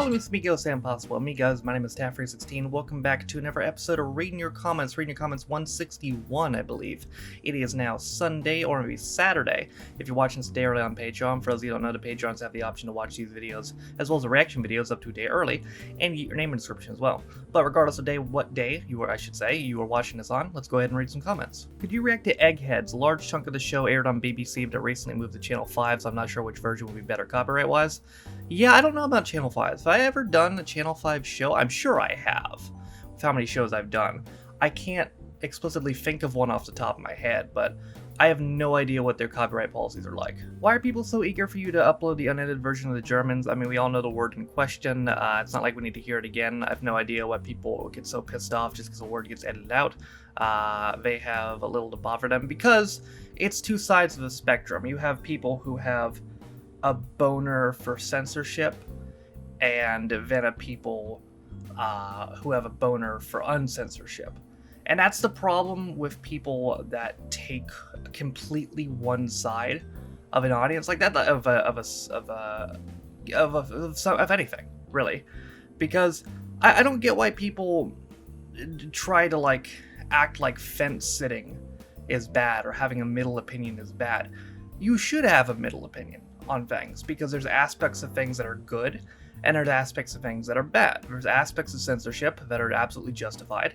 Hola mis amigos and possible amigas, my name is Taffrey16. Welcome back to another episode of Reading Your Comments 161, I believe. It is now Sunday, or maybe Saturday, if you're watching this a day early on Patreon. For those of you who don't know, the Patrons have the option to watch these videos, as well as the reaction videos up to a day early, and get your name in the description as well. But regardless of what day you are watching this on, let's go ahead and read some comments. Could you react to Eggheads? A large chunk of the show aired on BBC, but it recently moved to Channel 5, so I'm not sure which version will be better copyright-wise. Yeah, I don't know about Channel 5. Have I ever done a Channel 5 show? I'm sure I have, with how many shows I've done. I can't explicitly think of one off the top of my head, but I have no idea what their copyright policies are like. Why are people so eager for you to upload the unedited version of the Germans? I mean, we all know the word in question. It's not like we need to hear it again. I have no idea why people get so pissed off just because a word gets edited out. They have a little to bother them, because it's two sides of the spectrum. You have people who have a boner for censorship, and then people who have a boner for uncensorship. And that's the problem with people that take completely one side of an audience like that, of anything, really. Because I don't get why people try to act like fence sitting is bad or having a middle opinion is bad. You should have a middle opinion on things, because there's aspects of things that are good and there's aspects of things that are bad. There's aspects of censorship that are absolutely justified,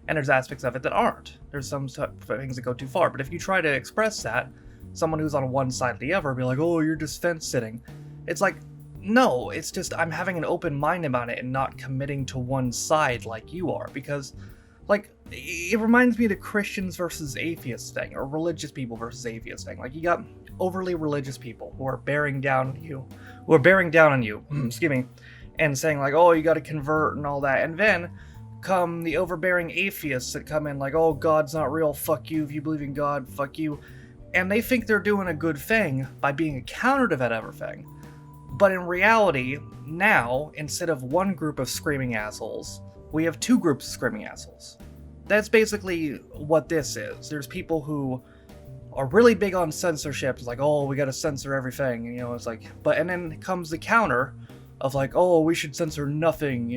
and there's aspects of it that aren't. There's some things that go too far. But if you try to express that, someone who's on one side or the other will be like, oh, you're just fence sitting. It's like, no, it's just I'm having an open mind about it and not committing to one side like you are. Because, it reminds me of the Christians versus atheists thing, or religious people versus atheists thing. You got overly religious people who are bearing down on you, excuse me, and saying oh, you got to convert and all that. And then come the overbearing atheists that come in oh, God's not real, fuck you. If you believe in God, fuck you. And they think they're doing a good thing by being a counter to that other thing. But in reality, now, instead of one group of screaming assholes, we have two groups of screaming assholes. That's basically what this is. There's people who are really big on censorship. It's oh, we gotta censor everything. And then comes the counter of oh, we should censor nothing.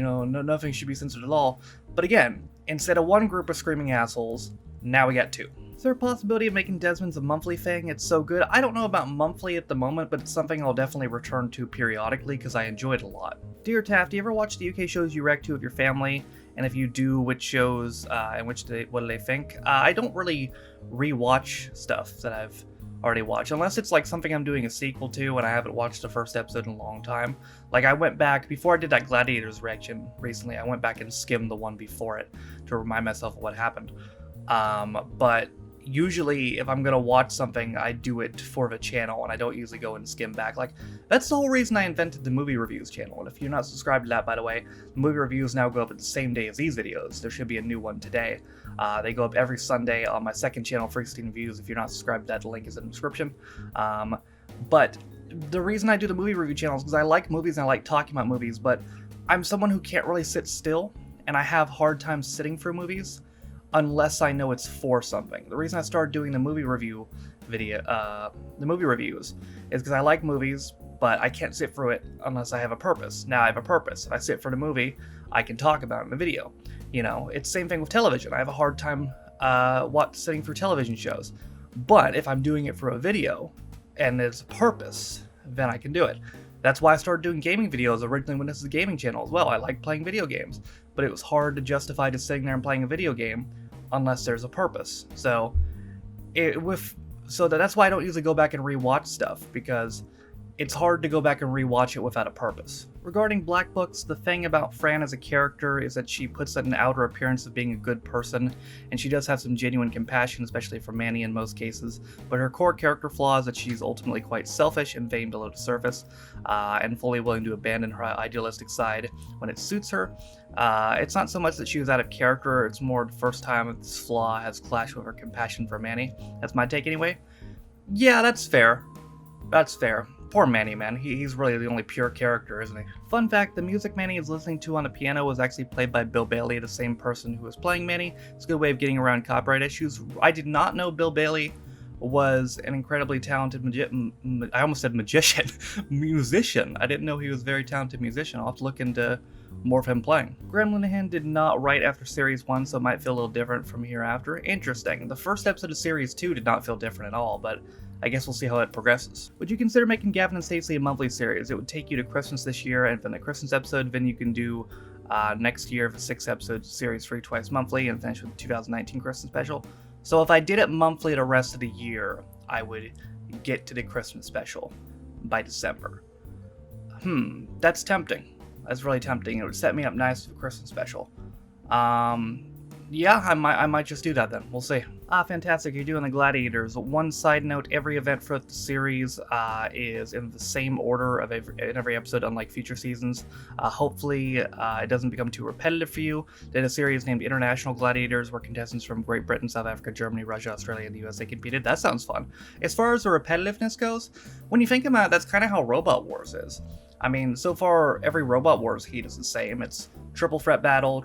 Nothing should be censored at all. But again, instead of one group of screaming assholes, now we got two. Is there a possibility of making Desmond's a monthly thing? It's so good. I don't know about monthly at the moment, but it's something I'll definitely return to periodically because I enjoy it a lot. Dear Taft, do you ever watch the UK shows you react to with your family? And if you do, which shows and what do they think? I don't really rewatch stuff that I've already watched, unless it's something I'm doing a sequel to and I haven't watched the first episode in a long time. I went back, before I did that Gladiators reaction recently, I went back and skimmed the one before it to remind myself of what happened. But usually if I'm gonna watch something, I do it for the channel, and I don't usually go and skim back. That's the whole reason I invented the movie reviews channel. And if you're not subscribed to that, by the way, the movie reviews now go up at the same day as these videos. There should be a new one today. They go up every Sunday on my second channel, Freakstein Reviews. If you're not subscribed to that, the link is in the description. But the reason I do the movie review channel is because I like movies and I like talking about movies, but I'm someone who can't really sit still, and I have hard time sitting through movies unless I know it's for something. The reason I started doing the movie reviews is because I like movies, but I can't sit through it unless I have a purpose. Now I have a purpose. If I sit for the movie, I can talk about it in the video. It's the same thing with television. I have a hard time sitting through television shows. But if I'm doing it for a video and there's a purpose, then I can do it. That's why I started doing gaming videos originally when this is a gaming channel as well. I like playing video games, but it was hard to justify just sitting there and playing a video game unless there's a purpose. So that's why I don't usually go back and rewatch stuff, because it's hard to go back and rewatch it without a purpose. Regarding Black Books, the thing about Fran as a character is that she puts an outer appearance of being a good person, and she does have some genuine compassion, especially for Manny in most cases, but her core character flaw is that she's ultimately quite selfish and vain below the surface, and fully willing to abandon her idealistic side when it suits her. It's not so much that she was out of character, it's more the first time this flaw has clashed with her compassion for Manny. That's my take anyway. Yeah, that's fair. That's fair. Poor Manny, man. He's really the only pure character, isn't he? Fun fact, the music Manny is listening to on the piano was actually played by Bill Bailey, the same person who was playing Manny. It's a good way of getting around copyright issues. I did not know Bill Bailey was an incredibly talented I almost said magician, musician. I didn't know he was a very talented musician. I'll have to look into more of him playing. Graham Linehan did not write after Series 1, so it might feel a little different from hereafter. Interesting. The first episode of Series 2 did not feel different at all, but I guess we'll see how it progresses. Would you consider making Gavin and Stacey a monthly series? It would take you to Christmas this year, and then the Christmas episode, then you can do next year of a 6-episode series free twice monthly, and finish with the 2019 Christmas special. So if I did it monthly the rest of the year, I would get to the Christmas special by December. That's tempting. That's really tempting. It would set me up nice for the Christmas special. Yeah, I might just do that then. We'll see. Fantastic. You're doing the Gladiators. One side note, every event for the series is in the same order of every episode, unlike future seasons. Hopefully, it doesn't become too repetitive for you. Did a series named International Gladiators, where contestants from Great Britain, South Africa, Germany, Russia, Australia, and the USA competed. That sounds fun. As far as the repetitiveness goes, when you think about it, that's kind of how Robot Wars is. I mean, so far, every Robot Wars heat is the same. It's triple threat battle,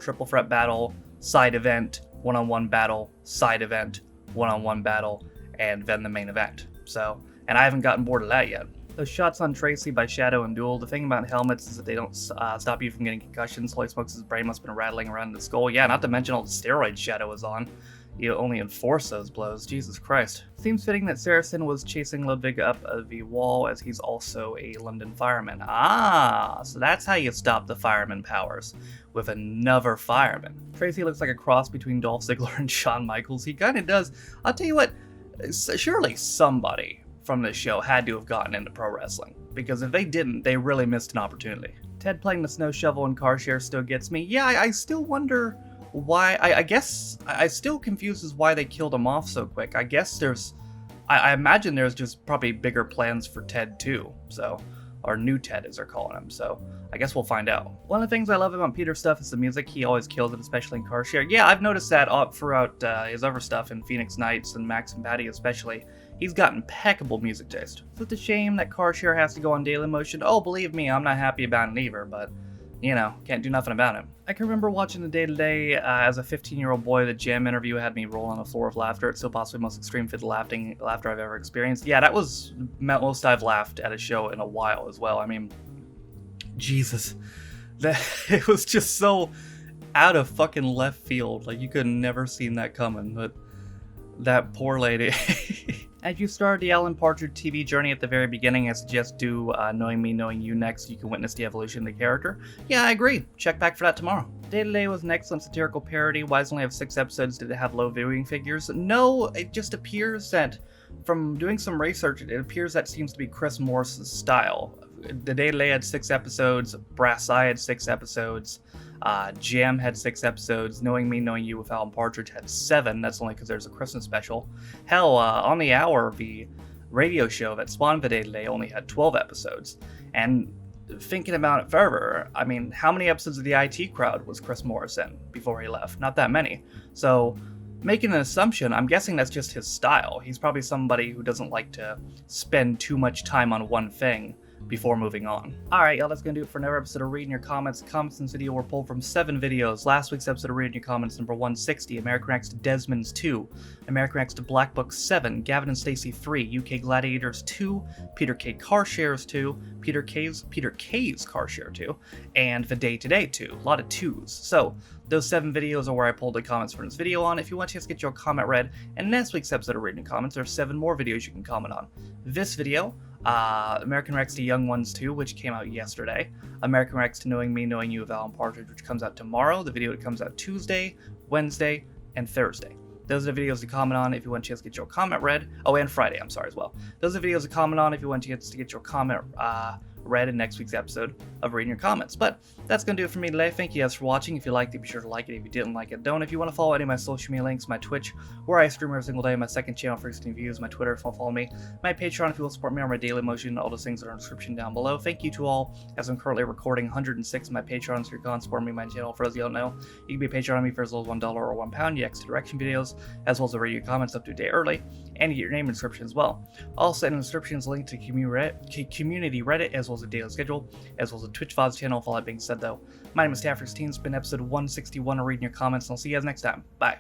side event, one-on-one battle, side event, one-on-one battle, and then the main event. So, and I haven't gotten bored of that yet. Those shots on Tracy by Shadow and Duel, the thing about helmets is that they don't stop you from getting concussions. Holy smokes, his brain must have been rattling around in the skull. Yeah, not to mention all the steroids Shadow was on. You only enforce those blows. Jesus Christ. Seems fitting that Saracen was chasing Ludwig up the wall, as he's also a London fireman. So that's how you stop the fireman powers, with another fireman. Tracy looks like a cross between Dolph Ziggler and Shawn Michaels. He kind of does. I'll tell you what, surely somebody from this show had to have gotten into pro wrestling, because if they didn't, they really missed an opportunity. Ted playing the snow shovel and car share still gets me. Yeah, I still wonder why. I guess I still confused as why they killed him off so quick. I guess I imagine there's just probably bigger plans for Ted too, so, or new Ted as they're calling him, so I guess we'll find out. One of the things I love about Peter's stuff is the music. He always kills it, especially in car share. Yeah, I've noticed that throughout his other stuff in Phoenix Nights and Max and Patty especially. He's got impeccable music taste. So it's a shame that car share has to go on Dailymotion. Oh, believe me, I'm not happy about it either, but you know, can't do nothing about it. I can remember watching The Day Today as a 15-year-old boy. The Jam interview had me roll on the floor of laughter. It's still possibly the most extreme fit of laughter I've ever experienced. Yeah, that was most I've laughed at a show in a while as well. I mean, Jesus. It was just so out of fucking left field. Like, you could have never seen that coming, but that poor lady. As you start the Alan Partridge TV journey at the very beginning, I suggest do Knowing Me, Knowing You next. You can witness the evolution of the character. Yeah, I agree. Check back for that tomorrow. Day to Day was an excellent satirical parody. Why does it only have 6 episodes? Did it have low viewing figures? No, it just appears that, from doing some research, it appears that seems to be Chris Morris's style. The Day to Day had 6 episodes, Brass Eye had 6 episodes, Jam had 6 episodes, Knowing Me, Knowing You with Alan Partridge had 7, that's only because there's a Christmas special. Hell, On the Hour, the radio show that spawned The Day to Day, only had 12 episodes. And thinking about it further, I mean, how many episodes of the IT Crowd was Chris Morris in before he left? Not that many. So, making an assumption, I'm guessing that's just his style. He's probably somebody who doesn't like to spend too much time on one thing before moving on. Alright, y'all, that's gonna do it for another episode of Reading Your Comments. The comments in this video were pulled from 7 videos. Last week's episode of Reading Your Comments, number 160, American Reacts to Desmond's 2, American Reacts to Black Book 7, Gavin and Stacey 3, UK Gladiators 2, Peter K. Car Shares 2, Peter K's Car Share 2, and The Day Today 2. A lot of 2s. So, those 7 videos are where I pulled the comments from this video on. If you want to just get your comment read in next week's episode of Reading Your Comments, there are 7 more videos you can comment on. This video, American Rex to Young Ones 2, which came out yesterday. American Rex to Knowing Me, Knowing You of Alan Partridge, which comes out tomorrow. The video that comes out Tuesday, Wednesday, and Thursday. Those are the videos to comment on if you want a chance to get your comment read. Oh, and Friday, I'm sorry, as well. Those are the videos to comment on if you want a chance to get your comment read in next week's episode of Reading Your Comments. But that's going to do it for me today. Thank you guys for watching. If you liked it, be sure to like it. If you didn't like it, don't. If you want to follow any of my social media links, my Twitch, where I stream every single day, my second channel for 16 views, my Twitter if you want to follow me, my Patreon if you will support me on my Dailymotion, all those things are in the description down below. Thank you to all, as I'm currently recording 106 of my Patrons, so you're going to support me on my channel. For those of you who don't know, you can be a patron on me for as little as $1 or £1, you X direction videos, as well as the Reading Your Comments up to a day early, and you get your name in the description as well. Also in the description is a link to community Reddit, as well as a daily schedule, as well as a Twitch VODs channel. With all that being said though, my name is Stafford16. It's been episode 161 of Reading Your Comments, and I'll see you guys next time. Bye.